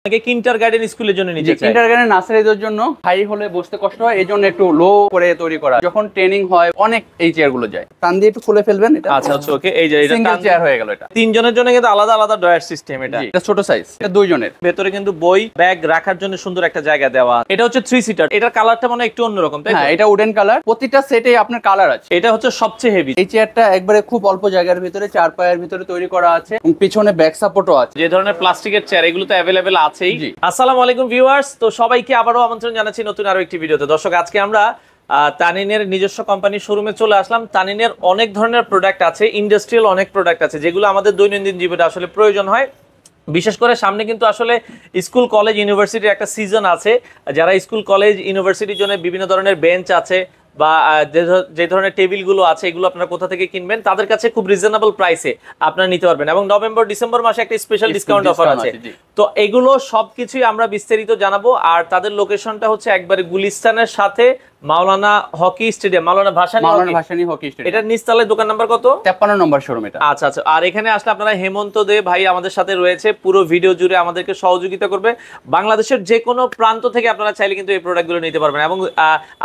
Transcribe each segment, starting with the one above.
নাকি কিন্ডারগার্টেন স্কুলের জন্য নিতে চাই? কিন্ডারগার্টেন নার্সারিদের জন্য হাই হলে বসতে কষ্ট হয়, এজন্য একটু লো করে তৈরি করা। যখন ট্রেনিং হয় অনেক এই চেয়ারগুলো যায়, টান দিয়ে একটু খুলে ফেলবেন এটা। আচ্ছা আচ্ছা, ওকে। এই যে এটা সিঙ্গেল চেয়ার হয়ে গেল। এটা তিনজনের জন্য কিন্তু আলাদা আলাদা ডয়ার সিস্টেম। এটা ছোট সাইজ, এটা দুইজনের। ভেতরে কিন্তু বই ব্যাগ রাখার জন্য সুন্দর একটা জায়গা দেওয়া। এটা হচ্ছে 3 সিটার। এটার কালারটা মানে একটু অন্যরকম, তাই তো? হ্যাঁ, এটা উডেন কালার, প্রতিটা সেটে আপনার কালার আছে। এটা হচ্ছে সবচেয়ে হেভি। এই চেয়ারটা একবারে খুব অল্প জায়গার ভিতরে 4 পায়ের ভিতরে তৈরি করা আছে এবং পিছনে ব্যাক সাপোর্টও আছে। যে ধরনের প্লাস্টিকের চেয়ার এগুলো তো অ্যাভেলেবেল আছেই। আসসালামু আলাইকুম ভিউয়ার্স, তো সবাইকে আবারও আমন্ত্রণ জানাচ্ছি নতুন আরো একটি ভিডিওতে। দর্শক, আজকে আমরা তানিনের নিজস্ব কোম্পানির শোরুমে চলে আসলাম। তানিনের অনেক ধরনের প্রোডাক্ট আছে, ইন্ডাস্ট্রিয়াল অনেক প্রোডাক্ট আছে যেগুলো আমাদের দৈনন্দিন জীবনে আসলে প্রয়োজন হয়। বিশেষ করে সামনে কিন্তু আসলে স্কুল কলেজ ইউনিভার্সিটির একটা সিজন আছে। যারা স্কুল কলেজ ইউনিভার্সিটির জন্য বিভিন্ন ধরনের বেঞ্চ আছে বা যে ধরনের টেবিলগুলো আছে, এগুলো আপনারা কোথা থেকে কিনবেন, তাদের কাছে খুব রিজনেবল প্রাইসে আপনারা নিতে পারবেন। এবং নভেম্বর ডিসেম্বর মাসে একটা স্পেশাল ডিসকাউন্ট অফার আছে। তো এগুলো সবকিছুই আমরা বিস্তারিত জানাবো। আর তাদের লোকেশনটা হচ্ছে একবারে গুলিস্তানের সাথে মাওলানা হকি স্টেডিয়াম, মাওলানা ভাসানী হকি স্টেডিয়াম। এটার নিচতলায় দোকান নাম্বার কত? 53 নম্বর শোরুম এটা। আচ্ছা আচ্ছা। আর এখানে আসলে আপনারা হেমন্ত দে ভাই আমাদের সাথে রয়েছে, পুরো ভিডিও জুড়ে আমাদেরকে সহযোগিতা করবে। বাংলাদেশের যে কোনো প্রান্ত থেকে আপনারা চাইলে কিন্তু এই প্রোডাক্টগুলো নিতে পারবেন। এবং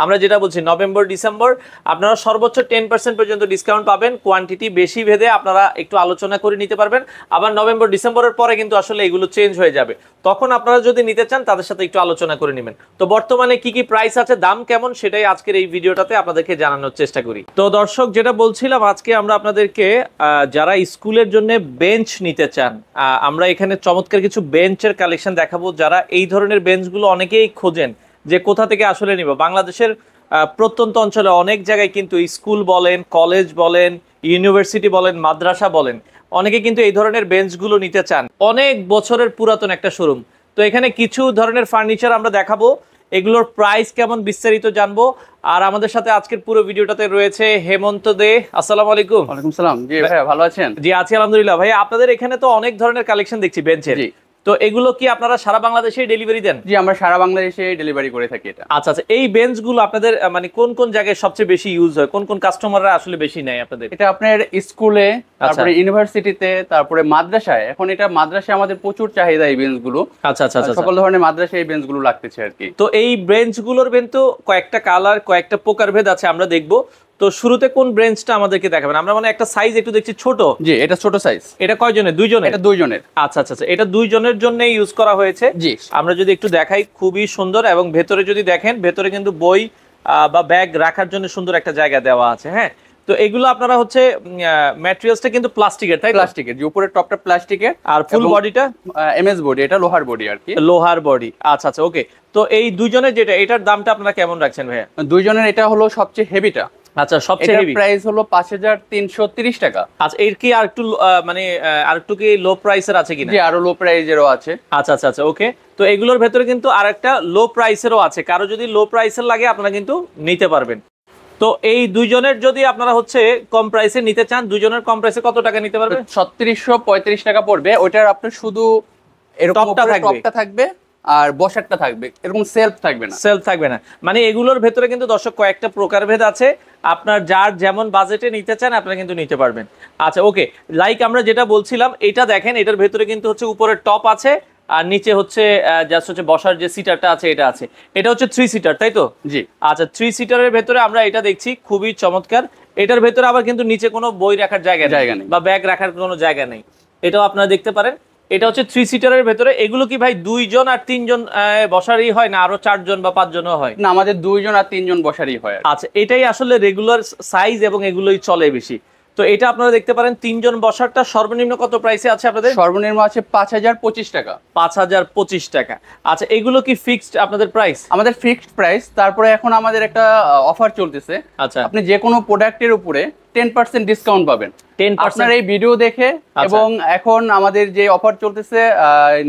আমরা যেটা বলছি, নভেম্বর ডিসেম্বর আপনারা সর্বোচ্চ 10% পর্যন্ত ডিসকাউন্ট পাবেন। কোয়ান্টিটি বেশি ভেদে আপনারা একটু আলোচনা করে নিতে পারবেন। আবার নভেম্বর ডিসেম্বরের পরে কিন্তু আসলে এগুলো চেঞ্জ হয়ে যাবে, তখন আপনারা যদি নিতে চান তাদের সাথে একটু আলোচনা করে নেবেন। তো বর্তমানে কি কি প্রাইস আছে, দাম কেমন, সেটাই আজকের এই ভিডিওটাতে আপনাদেরকে জানানোর চেষ্টা করি। তো দর্শক, যেটা বলছিলাম, আজকে আমরা আপনাদেরকে যারা স্কুলের জন্য বেঞ্চ নিতে চান, আমরা এখানে চমৎকার কিছু বেঞ্চের কালেকশন দেখাবো। যারা এই ধরনের বেঞ্চগুলো অনেকেই খোঁজেন যে কোথা থেকে আসলে নিব, বাংলাদেশের প্রত্যন্ত অঞ্চলে অনেক জায়গায় কিন্তু স্কুল বলেন, কলেজ বলেন, ইউনিভার্সিটি বলেন, মাদ্রাসা বলেন, অনেকে কিন্তু এই ধরনের বেঞ্চগুলো নিতে চান। অনেক বছরের পুরাতন একটা শোরুম। তো এখানে কিছু ধরনের ফার্নিচার আমরা দেখাবো, এগুলোর প্রাইস কেমন বিস্তারিত জানবো। আর আমাদের সাথে আজকের পুরো ভিডিওটাতে রয়েছে হেমন্ত দে। আসসালামু আলাইকুম। ওয়ালাইকুম সালাম। জি ভাই, ভালো আছেন? জি আছি আলহামদুলিল্লাহ। ভাই, আপনাদের এখানে তো অনেক ধরনের কালেকশন দেখছি বেঞ্চের। তো এগুলো কি আপনারা সারা বাংলাদেশে ডেলিভারি দেন? জি, আমরা সারা বাংলাদেশে ডেলিভারি করে থাকি এটা। আচ্ছা আচ্ছা। এই বেঞ্চগুলো আপনাদের মানে কোন কোন জায়গায় সবচেয়ে বেশি ইউজ হয়, কোন কোন কাস্টমাররা আসলে বেশি নেয় আপনাদের? এটা আপনার স্কুলে, তারপরে ইউনিভার্সিটিতে, তারপরে মাদ্রাসায়। এখন এটা মাদ্রাসায় আমাদের প্রচুর চাহিদা এই বেঞ্চগুলো। আচ্ছা আচ্ছা আচ্ছা। সকল ধরনের মাদ্রাসায় এই বেঞ্চগুলো লাগতেছে আর কি। তো এই বেঞ্চগুলোর কিন্তু কয়েকটা কালার, কয়েকটা প্রকারভেদ আছে, আমরা দেখবো। তো শুরুতে কোন বেঞ্চটা আমাদেরকে দেখাবেন? আমরা মানে একটা সাইজ একটু দেখছি ছোট। জি, এটা ছোট সাইজ। এটা কয়জনের? দুইজনের? এটা দুইজনের। আচ্ছা আচ্ছা আচ্ছা। এটা দুইজনের জন্য ইউজ করা হয়েছে। জি, আমরা যদি একটু দেখাই, খুবই সুন্দর। এবং ভেতরে যদি দেখেন, ভেতরে কিন্তু বই বা ব্যাগ রাখার জন্য সুন্দর একটা জায়গা দেওয়া আছে। হ্যাঁ, তো এগুলো আপনারা হচ্ছে ম্যাটেরিয়ালসটা কিন্তু প্লাস্টিকের, তাই? প্লাস্টিকের, যে উপরের টপটা প্লাস্টিকের আর ফুল বডিটা এমএস বডি। এটা লোহার বডি আর কি, লোহার বডি। আচ্ছা আচ্ছা, ওকে। তো এই দুইজনের যেটা, এটার দামটা আপনারা কেমন রাখছেন ভাইয়া? দুইজনের এটা হলো সবচেয়ে হেভিটা। আচ্ছা, সবচেয়ে হেভি প্রাইস হলো 5330 টাকা। আচ্ছা, এর কি আর একটু মানে আর একটু কি লো প্রাইসের আছে কিনা? জি, আরো লো প্রাইসেরও আছে। আচ্ছা আচ্ছা আচ্ছা, ওকে। তো এগুলোর ভেতরে কিন্তু আরেকটা লো প্রাইসেরও আছে, কারো যদি লো প্রাইসের লাগে আপনারা কিন্তু নিতে পারবেন। তো এই দুইজনের যদি আপনারা হচ্ছে কম প্রাইসে নিতে চান, দুইজনের কম প্রাইসে কত টাকা নিতে পারবেন? 3635 টাকা পড়বে। ওইটার আপনার শুধু এরকম টপটা থাকবে আর বসারটা থাকবে, এরকম সেলফ থাকবে না। সেলফ থাকবে না মানে এগুলোর ভেতরে কিন্তু দর্শক কয়েকটা প্রকারভেদ আছে। আপনার যার যেমন বাজেটে নিতে চান আপনারা কিন্তু নিতে পারবেন। আচ্ছা, ওকে। লাইক আমরা যেটা বলছিলাম, এটা দেখেন, এটার ভেতরে কিন্তু হচ্ছে উপরে টপ আছে আর নিচে হচ্ছে জাস্ট হচ্ছে বসার যে সিটারটা আছে এটা আছে। এটা হচ্ছে 3 সিটার, তাই তো? জি। আচ্ছা, 3 সিটারের ভেতরে আমরা এটা দেখছি, খুবই চমৎকার। এটার ভেতরে আবার কিন্তু নিচে কোনো বই রাখার জায়গা নেই বা ব্যাগ রাখার কোনো জায়গা নেই, এটাও আপনারা দেখতে পারেন। এটা হচ্ছে 3 সিটারের ভেতরে। এগুলো কি ভাই 2 জন আর 3 জন বসারই হয়, না আরো 4 জন বা 5 জনও হয়? না, আমাদের 2 জন আর 3 জন বসারই হয়। আচ্ছা, এটাই আসলে রেগুলার সাইজ এবং এগুলোই চলে বেশি। তো এটা আপনারা দেখতে পারেন, 3 জন বসারটা সর্বনিম্ন কত প্রাইসে আছে আপনাদের? সর্বনিম্ন আছে 5025 টাকা। 5025 টাকা। আচ্ছা, এগুলো কি ফিক্সড আপনাদের প্রাইস? আমাদের ফিক্সড প্রাইস। তারপরে এখন আমাদের একটা অফার চলতেছে। আচ্ছা, আপনি যে কোনো প্রোডাক্টের উপরে 10% ডিসকাউন্ট পাবেন। 10% আপনার এই ভিডিও দেখে। এবং এখন আমাদের যে অফার চলতেছে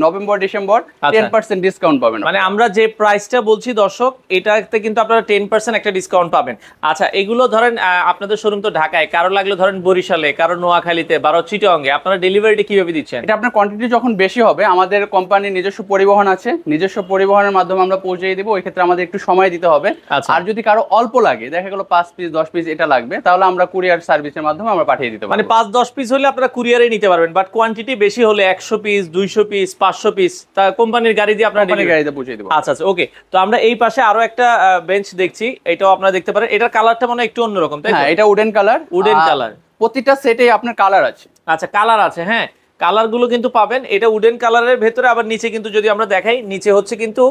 নভেম্বর ডিসেম্বর, 10% ডিসকাউন্ট পাবেন। মানে আমরা যে প্রাইসটা বলছি দর্শক, এটাতে কিন্তু আপনারা 10% একটা ডিসকাউন্ট পাবেন। আচ্ছা, এগুলো ধরেন আপনাদের শোরুম তো ঢাকায়, কারো লাগলে ধরেন বরিশালে, কারো নোয়াখালীতে, বারো চিটাগাঙ্গে, আপনারা ডেলিভারিটা কিভাবে দিচ্ছেন? এটা আপনার কোয়ান্টিটি যখন বেশি হবে, আমাদের কোম্পানির নিজস্ব পরিবহন আছে, নিজস্ব পরিবহনের মাধ্যমে আমরা পৌঁছে দিব। ওই ক্ষেত্রে আমাদের একটু সময় দিতে হবে। আর যদি কারো অল্প লাগে, দেখা গেল 5 পিস 10 পিস এটা লাগবে, তাহলে আমরা কুরিয়ার কুরিয়ার সার্ভিসের মাধ্যমে আমরা পাঠিয়ে দিতে পারবো। মানে 5-10 পিস হলে আপনারা কুরিয়ারে নিতে পারবেন, বাট কোয়ান্টিটি বেশি হলে 100 পিস 200 পিস 500 পিস তা কোম্পানির গাড়ি দিয়ে আপনারা গাড়িতে পৌঁছে দেবো। আচ্ছা আচ্ছা ওকে। তো আমরা এই পাশে আরো একটা বেঞ্চ দেখছি, এটাও আপনারা দেখতে পারেন, এটার কালারটা মনে হয় একটু অন্যরকম, তাই তো? হ্যাঁ, এটা উডেন কালার। উডেন কালার, প্রতিটা সেটে আপনার কালার আছে। আচ্ছা কালার আছে, হ্যাঁ কালার গুলো কিন্তু পাবেন। এটা উডেন কালারের ভেতরে আবার নিচে কিন্তু যদি আমরা দেখাই, নিচে হচ্ছে কিন্তু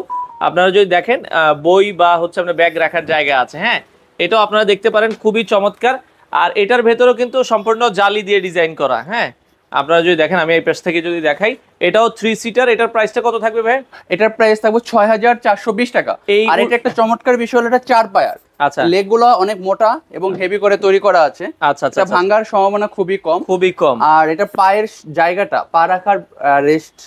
আপনারা যদি দেখেন বই বা হচ্ছে আপনার ব্যাগ রাখার জায়গা আছে, হ্যাঁ এটাও আপনারা দেখতে পারেন, খুবই চমৎকার। আর এটার ভেতরেও কিন্তু সম্পূর্ণ জালি দিয়ে ডিজাইন করা, হ্যাঁ আপনারা যদি দেখেন, আমি এই পাশ থেকে যদি দেখাই, এটাও 3 সিটার। এটার প্রাইসটা কত থাকবে ভাই? এটার প্রাইস থাকবে 6420 টাকা। আর এটা একটা চমৎকার বিষয় হলো এটা 4 পায়ার। আচ্ছা, লেগ গুলো অনেক মোটা এবং হেভি করে তৈরি করা আছে। আচ্ছা আচ্ছা, ভাঙার সম্ভাবনা খুবই কম, খুবই কম। আর এটা পায়ের জায়গাটা, পা রাখার রেস্ট,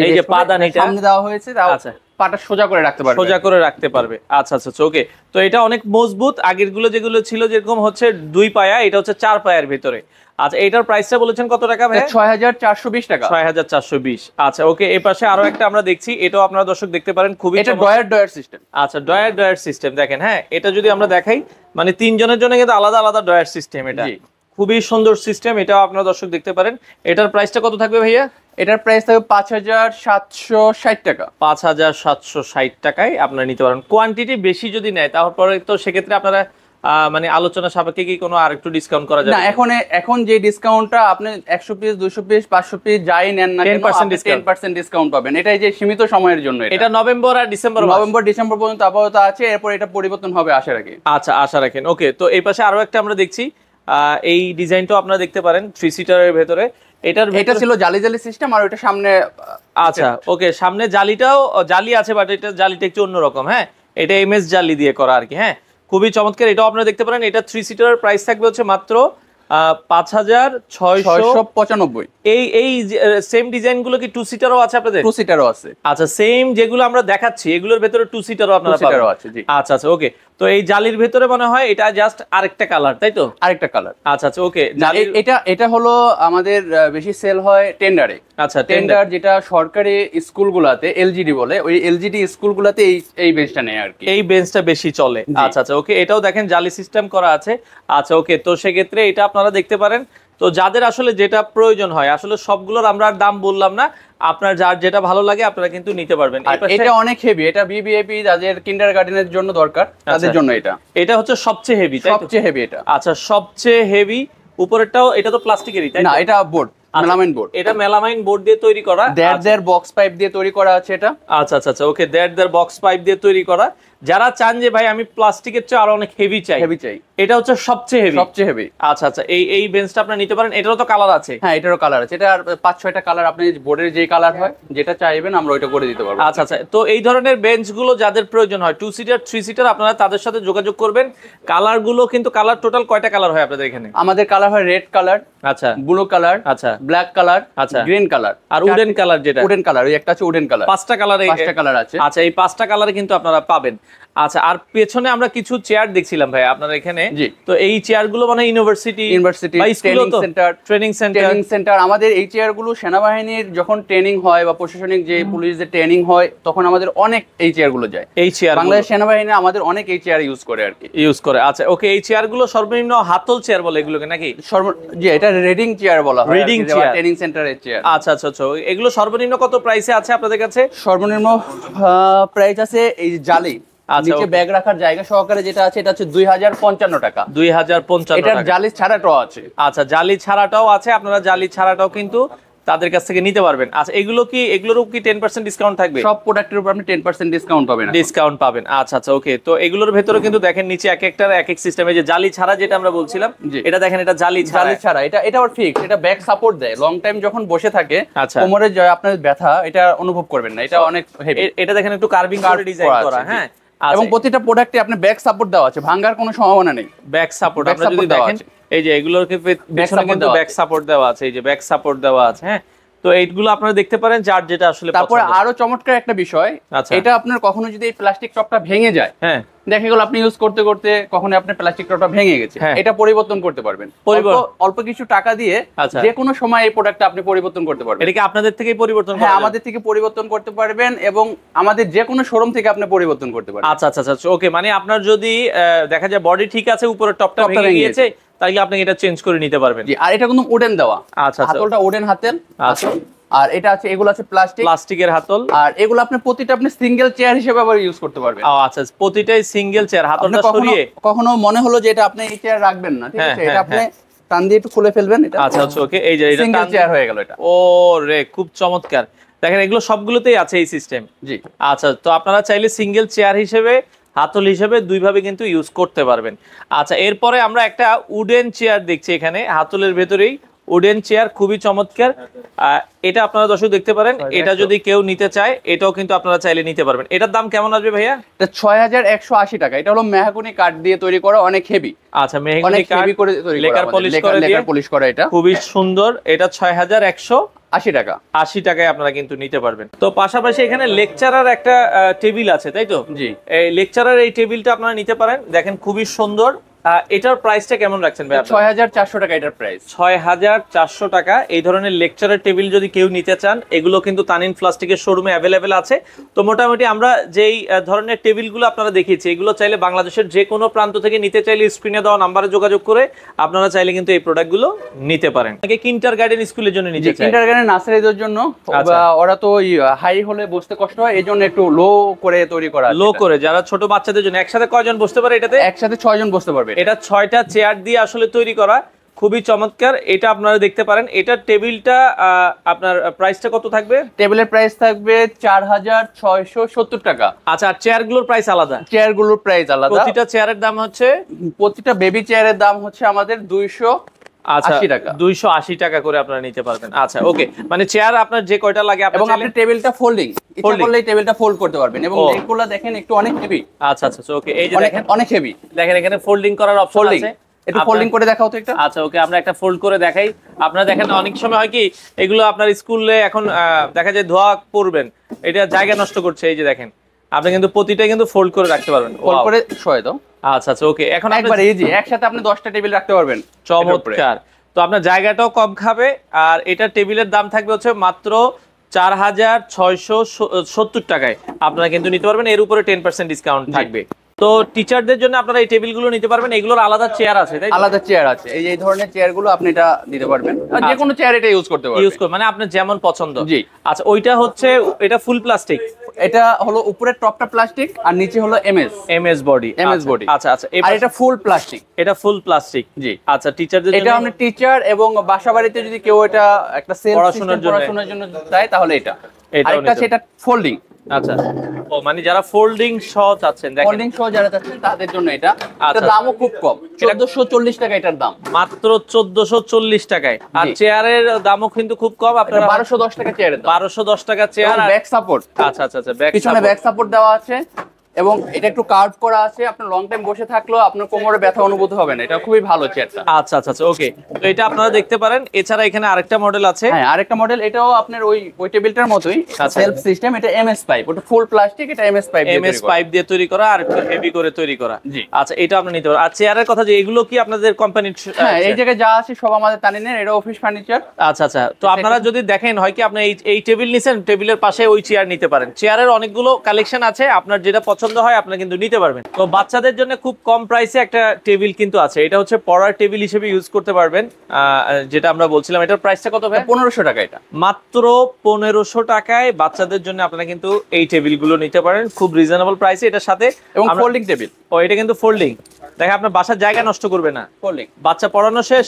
এই যে পাদানিটা সামনে দেওয়া হয়েছে, আচ্ছা পাটা সোজা করে রাখতে পারবে, সোজা করে রাখতে পারবে। আচ্ছা আচ্ছা ওকে। তো এটা অনেক মজবুত, আগের গুলো যেগুলো ছিল যেরকম হচ্ছে 2 পায়া, এটা হচ্ছে 4 পায়ার ভিতরে। আচ্ছা এটার প্রাইসটা বলেছেন কত টাকা ভাই? 6420 টাকা। 6420। আচ্ছা ওকে। এই পাশে আরো একটা আমরা দেখছি, এটাও আপনারা দর্শক দেখতে পারেন, খুবই এটা ডয়ার সিস্টেম। আচ্ছা ডয়ার সিস্টেম দেখেন, হ্যাঁ এটা যদি আমরা দেখাই, মানে 3 জনের জন্য কিন্তু আলাদা আলাদা ডয়ার সিস্টেম, এটা খুবই সুন্দর সিস্টেম, এটাও আপনারা দর্শক দেখতে পারেন। এটার প্রাইসটা কত থাকবে ভাইয়া? এটার প্রাইস থাকবে 5760 টাকা। 5760 টাকায় আপনারা নিতে পারেন। কোয়ান্টিটি বেশি যদি নেয় তারপরে তো সেক্ষেত্রে আপনারা মানে আলোচনা সাপেক্ষে কি কোনো আর একটু ডিসকাউন্ট করা যাবে না? এখন যে ডিসকাউন্টটা আপনি 100 পিস 200 পিস 500 পিস যাই নেন না কেন, 10% ডিসকাউন্ট পাবেন। এটাই যে সীমিত সময়ের জন্য, এটা নভেম্বর আর ডিসেম্বর, ডিসেম্বর পর্যন্ত আপাতত আছে, এরপর এটা পরিবর্তন হবে আশা রাখি। আচ্ছা আশা রাখেন ওকে। তো এই পাশে আরো একটা আমরা দেখছি, এই ডিজাইনটাও আপনারা দেখতে পারেন 3 সিটারের ভেতরে। এটা ছিল জালি সিস্টেম, আর ওটা সামনে। আচ্ছা ওকে, সামনে জালিটাও জালি আছে, বাট এটা জালিটা একটু অন্যরকম, হ্যাঁ এটা এমএস জালি দিয়ে করা আর কি, হ্যাঁ খুবই চমৎকার। এটাও আপনারা দেখতে পারেন। এটা 3 সিটারের প্রাইস থাকবে হচ্ছে মাত্র 5695। এই সেম ডিজাইন গুলো কি 2 সিটারও আছে আপনাদের? 2 সিটারও আছে। আচ্ছা সেম যেগুলো আমরা দেখাচ্ছি এগুলোর ভেতরে 2 সিটারও আপনারা পাবেন। আছে জি। আচ্ছা আচ্ছা ওকে। তো এই জালির ভেতরে মনে হয় এটা জাস্ট আরেকটা কালার, তাই তো? আরেকটা কালার। আচ্ছা আচ্ছা ওকে। এটা হলো আমাদের বেশি সেল হয় টেন্ডারে। আচ্ছা টেন্ডার যেটা সরকারি স্কুলগুলোতে এলজিডি বলে, ওই এলজিডি স্কুলগুলোতে এই বেঞ্চটা নেয় আর কি, এই বেঞ্চটা বেশি চলে। আচ্ছা আচ্ছা ওকে। এটাও দেখেন জালি সিস্টেম করা আছে। আচ্ছা ওকে। তো সেক্ষেত্রে এটা আপনারা দেখতে পারেন। তো যাদের আসলে যেটা প্রয়োজন হয়, আসলে সবগুলোর আমরা আর দাম বললাম না, আপনার যার যেটা ভালো লাগে আপনারা কিন্তু নিতে পারবেন। এটা অনেক হেভি, এটা বিবিএপি যাদের কিন্ডারগার্টেনের জন্য দরকার তাদের জন্য এটা হচ্ছে সবচেয়ে হেভি, সবচেয়ে হেভি এটা। আচ্ছা সবচেয়ে হেভি। উপরেরটাও এটা তো প্লাস্টিকেরই, তাই না? এটা বোর্ড, মেলামাইন বোর্ড। এটা মেলামাইন বোর্ড দিয়ে তৈরি করা, দেড় বক্স পাইপ দিয়ে তৈরি করা আছে এটা। আচ্ছা আচ্ছা আচ্ছা ওকে। দেড় বক্স পাইপ দিয়ে তৈরি করা। যারা চান যে ভাই আমি প্লাস্টিকের চেয়ে আরো অনেক হেভি চাই, এটা হচ্ছে সবচেয়ে হেভি। আচ্ছা আচ্ছা এই বেঞ্চটা আপনারা নিতে পারেন। এটারও তো কালার আছে? হ্যাঁ এটারও কালার আছে। এটা 5-6টা কালার, আপনি বোর্ডের যে কালার হয় যেটা চাইবেন আমরা ওইটা করে দিতে পারবো। আচ্ছা আচ্ছা। তো এই ধরনের বেঞ্চগুলো যাদের প্রয়োজন হয় 2 সিটার 3 সিটার, আপনারা তাদের সাথে যোগাযোগ করবেন। কালারগুলো কিন্তু কালার টোটাল কয়টা কালার হয় আপনাদের এখানে? আমাদের কালার হয় রেড কালার, আচ্ছা ব্লু কালার, আচ্ছা ব্ল্যাক কালার, আচ্ছা গ্রিন কালার, আর উডেন কালার। যেটা উডেন কালার, ওই একটা আছে উডেন কালার। 5টা কালার আছে। আচ্ছা এই 5টা কালারে কিন্তু আপনারা পাবেন। আচ্ছা আর পেছনে আমরা কিছু চেয়ার দেখছিলাম ভাই আপনার এখানে। তো এই চেয়ারগুলো মানে ইউনিভার্সিটি ট্রেনিং সেন্টার। আমাদের এই চেয়ারগুলো সেনাবাহিনীর যখন ট্রেনিং হয় বা প্রশাসনিক যে পুলিশদের ট্রেনিং হয় তখন আমাদের অনেক এই চেয়ারগুলো যায়। এই চেয়ার বাংলাদেশ সেনাবাহিনী আমাদের অনেক এই চেয়ার ইউজ করে আর কি। আচ্ছা ওকে। এই চেয়ারগুলো সর্বনিম্ন হাতল চেয়ার বলে এগুলোকে নাকি? জি এটা রিডিং চেয়ার বলা হয়, রিডিং চেয়ার, ট্রেনিং সেন্টারের চেয়ার। আচ্ছা আচ্ছা আচ্ছা। এগুলো সর্বনিম্ন কত প্রাইসে আছে আপনাদের কাছে? সর্বনিম্ন প্রাইস আছে এই জালি, নিচে ব্যাগ রাখার জায়গা সহকারে যেটা আছে, এটা হচ্ছে 2055 টাকা। 2055 টাকা। এটা জালি ছাড়াটাও আছে। আচ্ছা জালি ছাড়াটাও আছে, আপনারা জালি ছাড়াটাও কিন্তু তাদের কাছ থেকে নিতে পারবেন। আচ্ছা এগুলোরও কি 10% ডিসকাউন্ট থাকবে? সব প্রোডাক্টের উপর আপনি 10% ডিসকাউন্ট পাবেন। আচ্ছা আচ্ছা ওকে। তো এগুলোর ভেতরে কিন্তু দেখেন নিচে এক একটার এক এক সিস্টেমে, যে জালি ছাড়া যেটা আমরা বলছিলাম, এটা দেখেন এটা জালি ছাড়া। এটা আবার ফিক্স, এটা ব্যাক সাপোর্ট দেয়। লং টাইম যখন বসে থাকে কোমরে আপনার ব্যথা এটা অনুভব করবেন না, এটা অনেক হেভি। এটা দেখেন একটু কার্ভিং করে ডিজাইন করা, হ্যাঁ এবং প্রতিটা প্রোডাক্টে আপনি ব্যাক সাপোর্ট দেওয়া আছে, ভাঙার কোনো সম্ভাবনা নেই। ব্যাক সাপোর্ট আপনারা যদি দেখেন, এই যে এগুলোর পেছনে কিন্তু ব্যাক সাপোর্ট দেওয়া আছে, এই যে ব্যাক সাপোর্ট দেওয়া আছে, হ্যাঁ তো এইগুলো আপনারা দেখতে পারেন যার যেটা আসলে। তারপরে আরো চমৎকার একটা বিষয়, এটা আপনার কখনো যদি এই প্লাস্টিক টপটা ভেঙে যায়, হ্যাঁ দেখা গেল আপনি ইউজ করতে করতে কখনো আপনার প্লাস্টিক টপটা ভেঙে গেছে, এটা পরিবর্তন করতে পারবেন অল্প কিছু টাকা দিয়ে। যে কোনো সময় এই প্রোডাক্টটা আপনি পরিবর্তন করতে পারবেন। এটা কি আপনাদের থেকেই পরিবর্তন? হ্যাঁ আমাদের থেকে পরিবর্তন করতে পারবেন এবং আমাদের যে কোনো শোরুম থেকে আপনি পরিবর্তন করতে পারবেন। আচ্ছা আচ্ছা আচ্ছা ওকে। মানে আপনার যদি দেখা যায় বডি ঠিক আছে, উপরের টপটা ভেঙে গিয়েছে, তাহলে আপনি এটা চেঞ্জ করে নিতে পারবেন। আর এটা কিন্তু উডেন দেওয়া। আচ্ছা, হাতলটা উডেন হাতেল। আচ্ছা, আর এটা আছে, এগুলো আছে প্লাস্টিকের হাতল। আর এগুলো আপনি প্রতিটা আপনি সিঙ্গেল চেয়ার হিসেবে আবার ইউজ করতে পারবেন। আচ্ছা, প্রতিটাই সিঙ্গেল চেয়ার, হাতলটা সরিয়ে। কখনো মনে হলো যে এটা আপনি এই চেয়ার রাখবেন না, ঠিক আছে, এটা আপনি টান দিয়ে একটু খুলে ফেলবেন এটা। আচ্ছা ওকে, এই যে এটা সিঙ্গেল চেয়ার হয়ে গেল এটা। ও রে, খুব চমৎকার। দেখেন এগুলো সবগুলোতেই আছে এই সিস্টেম। জি। আচ্ছা, তো আপনারা চাইলে সিঙ্গেল চেয়ার হিসেবে, হাতল হিসেবে দুইভাবে কিন্তু ইউজ করতে পারবেন। আচ্ছা, এরপরে আমরা একটা উডেন চেয়ার দেখছি এখানে, হাতলের ভেতরেই উডেন চেয়ার, খুবই চমৎকার। এটা আপনারা দর্শক দেখতে পারেন, এটা যদি কেউ নিতে চায় এটাও কিন্তু আপনারা চাইলে নিতে পারবেন। এটার দাম কেমন আসবে ভাইয়া? এটা 6180 টাকা। এটা হলো মেহগনি কাঠ দিয়ে তৈরি করা, অনেক হেভি। আচ্ছা, মেহগনি কাঠ করে তৈরি করা, লেকার পলিশ করা, এটা খুবই সুন্দর। এটা 6180 টাকা, 80 টাকায় আপনারা কিন্তু নিতে পারবেন। তো পাশাপাশি এখানে লেকচারার একটা টেবিল আছে, তাই তো? জি। এই লেকচারার এই টেবিলটা আপনারা নিতে পারেন, দেখেন খুবই সুন্দর। এটার প্রাইসটা কেমন রাখছেন ভাই? 6400 টাকা এটার প্রাইস। 6400 টাকা। এই ধরনের লেকচারের টেবিল যদি কেউ নিতে চান, এগুলো কিন্তু তানিন প্লাস্টিকের শোরুমে অ্যাভেলেবেল আছে। তো মোটামুটি আমরা যেই ধরনের টেবিলগুলো আপনারা দেখিয়েছি, এগুলো চাইলে বাংলাদেশের যে কোনো প্রান্ত থেকে নিতে চাইলে স্ক্রিনে দেওয়া নাম্বারে যোগাযোগ করে আপনারা চাইলে কিন্তু এই প্রোডাক্টগুলো নিতে পারেন। কিন্ডারগার্টেন স্কুলের জন্য নিতে চাই, কিন্ডারগার্টেন নার্সারিদের জন্য। ওরা তো হাই হলে বসতে কষ্ট হয়, এজন্য একটু লো করে তৈরি করা, লো করে, যারা ছোট বাচ্চাদের জন্য। একসাথে কয়জন বসতে পারে এটাতে? একসাথে 6 জন বসতে পারবে। এটা 6টা চেয়ার দিয়ে আসলে তৈরি করা, খুবই চমৎকার। এটা আপনারা দেখতে পারেন। এটার টেবিলটা আপনার প্রাইসটা কত থাকবে? টেবিলের প্রাইস থাকবে 4670 টাকা। আচ্ছা, আর চেয়ারগুলোর প্রাইস আলাদা? চেয়ারগুলোর প্রাইস আলাদা। প্রতিটা চেয়ারের দাম হচ্ছে, প্রতিটা বেবি চেয়ারের দাম হচ্ছে আমাদের 280 টাকা। 280 টাকা করে আপনারা নিতে পারবেন। আচ্ছা ওকে, মানে চেয়ার আপনার যে কয়টা লাগে, এবং আপনি টেবিলটা ফোল্ডিং, ইচ্ছা করলে টেবিলটা ফোল্ড করতে পারবেন। এবং লেগগুলো দেখেন একটু অনেক হেভি। আচ্ছা ওকে, এই যে দেখেন অনেক হেভি। দেখেন এখানে ফোল্ডিং করার অপশন আছে। একটু ফোল্ডিং করে দেখাও তো একটা। আচ্ছা ওকে, আমরা একটা ফোল্ড করে দেখাই। আপনারা দেখেন অনেক সময় হয় কি, এগুলো আপনার স্কুলে এখন দেখা যায় ধোয়া পড়বেন, এটা জায়গা নষ্ট করছে। এই যে দেখেন, আপনি কিন্তু প্রতিটা কিন্তু ফোল্ড করে রাখতে পারবেন, ফোল্ড করে শোয় দাও। আচ্ছা ওকে, এখন একবার ইজি, একসাথে আপনি 10টা টেবিল রাখতে পারবেন। চমৎকার। তো আপনার জায়গাটাও কম খাবে। আর এটা টেবিলের দাম থাকবে হচ্ছে মাত্র 4670 টাকায় আপনারা কিন্তু নিতে পারবেন। এর উপরে 10% ডিসকাউন্ট থাকবে। তো টিচারদের জন্য আপনারা এই টেবিলগুলো নিতে পারবেন। এগুলোর আলাদা চেয়ার আছে, তাই? আলাদা চেয়ার আছে। এই ধরনের চেয়ারগুলো আপনি এটা দিতে পারবেন, যে কোনো চেয়ার এটা ইউজ করতে পারবেন। ইউজ করে মানে আপনার যেমন পছন্দ। জি। আচ্ছা, ওইটা হচ্ছে, এটা ফুল প্লাস্টিক। এটা হলো উপরের টপটা প্লাস্টিক আর নিচে হলো এমএস বডি। আচ্ছা আর এটা ফুল প্লাস্টিক। এটা ফুল প্লাস্টিক। জি। আচ্ছা, টিচারদের জন্য, এটা আপনি টিচার এবং বাসাবাড়িতে যদি কেউ এটা একটা সেলফ পড়াশোনার জন্য চায় তাহলে এটা। আরেকটা সেটা ফোল্ডিং। আচ্ছা, ও মানে যারা ফোল্ডিং সহ চাচ্ছেন, দেখেন ফোল্ডিং সহ যারা চাচ্ছেন তাদের জন্য এটা। এটা দামও খুব কম, 1440 টাকা এটার দাম, মাত্র 1440 টাকায়। আর চেয়ারের দামও কিন্তু খুব কম, আপনারা 1210 টাকা চেয়ারের দাম। 1210 টাকা চেয়ার, ব্যাক সাপোর্ট। আচ্ছা পিছনে ব্যাক সাপোর্ট দেওয়া আছে এবং এটা একটু কার্ভ করা আছে। আপনার লং টাইম বসে থাকলেও আপনার কোমরে ব্যথা অনুভূত হবে না। এটা খুবই ভালো চেয়ারটা। আচ্ছা ওকে, তো এটা আপনারা দেখতে পারেন। এছাড়া এখানে আরেকটা মডেল আছে। হ্যাঁ, আরেকটা মডেল, এটাও আপনার ওই টেবিলটার মতোই সেলফ সিস্টেম। এটা এমএস পাইপ, ওটা ফুল প্লাস্টিক, এটা এমএস পাইপ দিয়ে তৈরি করা, আর একটু হেভি করে তৈরি করা। জি। আচ্ছা, এটা আপনি নিতে পারেন। আর চেয়ারের কথা, যে এগুলো কি আপনাদের কোম্পানির? হ্যাঁ, এই জায়গায় যা আছে সব আমাদের তানিনের, এটা অফিস ফার্নিচার। আচ্ছা তো আপনারা যদি দেখেন হয় কি, আপনি এই টেবিল নিছেন, টেবিলের পাশে ওই চেয়ার নিতে পারেন। চেয়ারের অনেকগুলো কালেকশন আছে, আপনার যেটা পছন্দ হয় আপনারা কিন্তু নিতে পারবেন। তো বাচ্চাদের জন্য খুব কম প্রাইসে একটা টেবিল কিন্তু আছে। এটা হচ্ছে পড়ার টেবিল হিসেবে ইউজ করতে পারবেন, যেটা আমরা বলছিলাম। এটার প্রাইসটা কত ভাই? 1500 টাকা। এটা মাত্র 1500 টাকায় বাচ্চাদের জন্য আপনারা কিন্তু এই টেবিলগুলো নিতে পারেন খুব রিজনেবল প্রাইসে। এটার সাথে এবং ফোল্ডিং টেবিল। এটা কিন্তু ফোল্ডিং। দেখেন, আপনার বাসার জায়গা নষ্ট করবে না। ফোল্ডিং, বাচ্চা পড়ানো শেষ,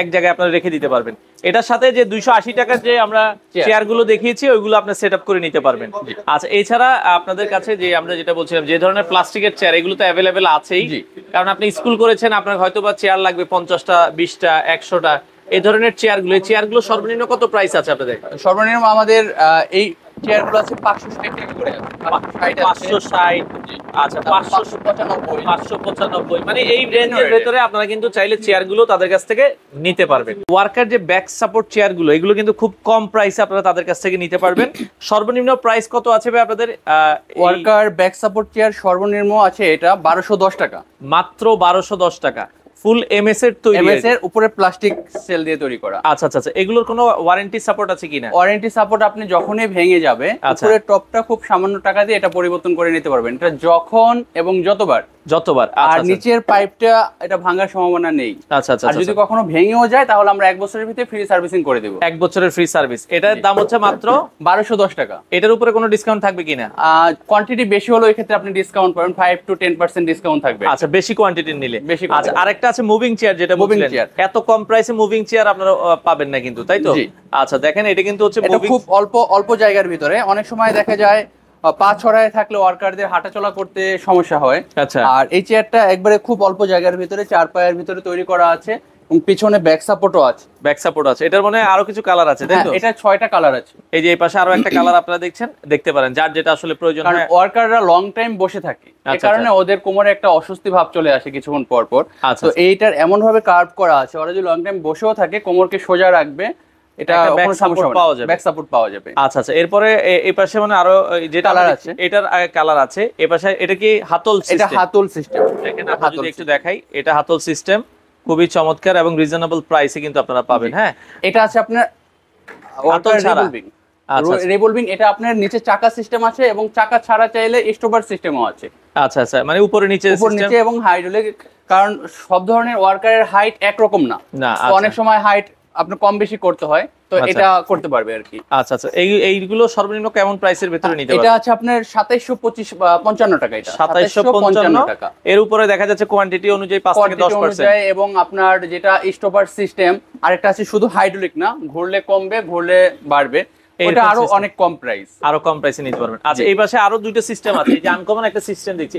এক জায়গায় আপনারা রেখে দিতে পারবেন। এটার সাথে যে 280 টাকার যে আমরা চেয়ারগুলো দেখিয়েছি, ওইগুলো আপনি সেটআপ করে নিতে পারবেন। আচ্ছা, এছাড়া আপনাদের কাছে যে আমরা যেটা বলছিলাম, যে ধরনের প্লাস্টিকের চেয়ার, এগুলো তো অ্যাভেলেবেল আছেই। কারণ আপনি স্কুল করেছেন, আপনার হয়তো বা চেয়ার লাগবে 50টা, 20টা, 100টা। এই ধরনের চেয়ারগুলো সর্বনিম্ন কত প্রাইস আছে আপনাদের? সর্বনিম্ন আমাদের এই চেয়ারগুলো আছে 560 টাকা করে আছে। 560। আচ্ছা, 595। মানে এই রেঞ্জের ভিতরে আপনারা কিন্তু চাইলে চেয়ারগুলো তাদের কাছ থেকে নিতে পারবেন। ওয়ার্কার যে ব্যাক সাপোর্ট চেয়ারগুলো, এগুলো কিন্তু খুব কম প্রাইসে আপনারা তাদের কাছ থেকে নিতে পারবেন। সর্বনিম্ন প্রাইস কত আছে ভাই আপনাদের? ওয়ার্কার ব্যাক সাপোর্ট চেয়ার সর্বনিম্ন আছে এটা 1210 টাকা। মাত্র 1210 টাকা। ফুল এমএস এর তৈরি, এমএস এর উপরে প্লাস্টিক সেল দিয়ে তৈরি করা। আচ্ছা আচ্ছা আচ্ছা, এগুলোর কোনো ওয়ারেন্টি সাপোর্ট আছে কিনা? ওয়ারেন্টি সাপোর্ট আপনি যখনই ভেঙে যাবে উপরে টপটা খুব সামান্য টাকা দিয়ে এটা পরিবর্তন করে নিতে পারবেন, এটা যখন এবং যতবার। আর নিচের পাইপটা এটা ভাঙার সম্ভাবনা নেই। আচ্ছা আচ্ছা, আর যদি কখনো ভেঙেও যায় তাহলে আমরা 1 বছরের ভিতরে ফ্রি সার্ভিসিং করে দেব। 1 বছরের ফ্রি সার্ভিস। এটার দাম হচ্ছে মাত্র 1210 টাকা। এটার উপরে কোনো ডিসকাউন্ট থাকবে কিনা? কোয়ান্টিটি বেশি হলে এই ক্ষেত্রে আপনি ডিসকাউন্ট পাবেন, 5 to 10% ডিসকাউন্ট থাকবে। আচ্ছা, বেশি কোয়ান্টিটি নিলে। আচ্ছা, আরেকটা আছে মুভিং চেয়ার, যেটা বলছিলেন এত কম প্রাইসে মুভিং চেয়ার আপনারা পাবেন না কিন্তু, তাই তো? আচ্ছা, দেখেন এটা কিন্তু হচ্ছে খুব অল্প জায়গার ভিতরে। অনেক সময় দেখা যায় পা ছড়ায় থাকলে ওয়ার্কারদের হাঁটাচলা করতে সমস্যা হয়। আচ্ছা, আর এই চেয়ারটা একবারে খুব অল্প জায়গার ভিতরে 4 পায়ের ভিতরে তৈরি করা আছে এবং পিছনে ব্যাক সাপোর্টও আছে। ব্যাক সাপোর্ট আছে। এটার মানে আরো কিছু কালার আছে, তাই তো? এটা 6টা কালার আছে। এই যে এই পাশে আরো একটা কালার আপনারা দেখতে পারেন, যার যেটা আসলে প্রয়োজন হয়। ওয়ার্কাররা লং টাইম বসে থাকে, এই কারণে ওদের কোমরে একটা অস্বস্তি ভাব চলে আসে কিছুক্ষণ পর পর। তো এইটার এমন ভাবে কার্ভ করা আছে, ওরা যদি লং টাইম বসেও থাকে কোমরকে সোজা রাখবে, এটা কোনো সমস্যা পাওয়া যাবে, ব্যাক সাপোর্ট পাওয়া যাবে। আচ্ছা আচ্ছা, এরপরে এই পাশে মানে আরো যেটা কালার আছে, এটার কালার আছে। এই পাশে এটা কি হাতল সিস্টেম? এটা হাতল সিস্টেম। দেখেন আপনারা যদি একটু দেখাই, এটা হাতল সিস্টেম, খুবই চমৎকার এবং রিজনেবল প্রাইসে কিন্তু আপনারা পাবেন। হ্যাঁ, এটা আছে আপনার হাতল ছাড়া রিভলভিং। এটা আপনার নিচে চাকা সিস্টেম আছে এবং চাকা ছাড়া চাইলে স্টপার সিস্টেমও আছে। আচ্ছা আচ্ছা, মানে উপরে নিচে এবং হাইড্রোলিক, কারণ সব ধরনের ওয়ার্কারের হাইট একরকম না। অনেক সময় হাইট আপনি কম বেশি করতে হয়, তো এটা করতে পারবে আর কি। আচ্ছা আচ্ছা, এইগুলো সর্বনিম্ন কেমন প্রাইসের ভিতরে নিতে পারবে? এটা আছে আপনার 2755 টাকা। এটা 2755 টাকা। এর উপরে দেখা যাচ্ছে কোয়ান্টিটি অনুযায়ী 5 থেকে 10%। এবং আপনার যেটা স্টপার সিস্টেম, আরেকটা আছে শুধু হাইড্রোলিক না, ঘুরলে কমবে ঘুরলে বাড়বে, এটা আরো অনেক কম প্রাইস, আরো কম প্রাইসে নিতে পারবেন। আচ্ছা, এই পাশে আরো দুইটা সিস্টেম আছে। এই যে আনকমন একটা সিস্টেম দেখছি,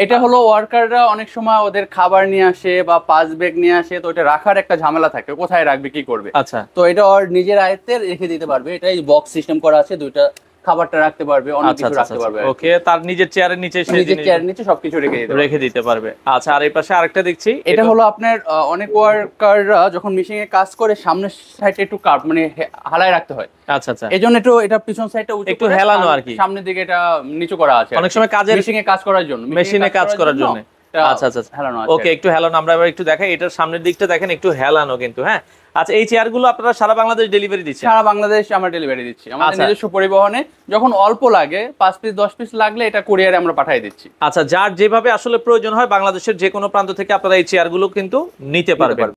এটা হলো ওয়ার্কাররা অনেক সময় ওদের খাবার নিয়ে আসে বা পাঁচ ব্যাগ নিয়ে আসে, তো এটা রাখার একটা ঝামেলা থাকে, কোথায় রাখবে কি করবে। আচ্ছা, তো এটা ওর নিজের আয়ত্তে রেখে দিতে পারবে। এটা বক্স সিস্টেম করা আছে, দুইটা খাবারটা রাখতে পার্বে, অনেক কিছু রাখতে পারবে। ওকে, তার নিজের চেয়ারের নিচে সবকিছু রেখে দিতে পারবে। আচ্ছা, আর এই পাশে আরেকটা দেখছি, এটা হলো আপনার অনেক ওয়ার্কাররা যখন মেশিনে কাজ করে সামনের সাইডে একটু কার্ভ মানে হালায় রাখতে হয়। আচ্ছা আচ্ছা, এজন্য একটু এটা পিছন সাইডটা একটু হেলানো আর কি, সামনের দিকে এটা নিচু করা আছে অনেক সময় কাজের মেশিনে কাজ করার জন্য। আচ্ছা আচ্ছা, ওকে, একটু হেলানো। আমরা এবার একটু দেখাই, এটার সামনের দিকটা দেখেন একটু হেলানো কিন্তু। হ্যাঁ, আচ্ছা, এই চেয়ারগুলো আপনারা সারা বাংলাদেশ ডেলিভারি দিচ্ছেন? সারা বাংলাদেশ আমরা ডেলিভারি দিচ্ছি, আমাদের নিজস্ব পরিবহনে। যখন অল্প লাগে, 5 পিস 10 পিস লাগলে এটা কুরিয়ারে আমরা পাঠিয়ে দিচ্ছি। আচ্ছা, যার যেভাবে আসলে প্রয়োজন হয় বাংলাদেশের যে কোনো প্রান্ত থেকে আপনারা এই চেয়ারগুলো কিন্তু নিতে পারবেন।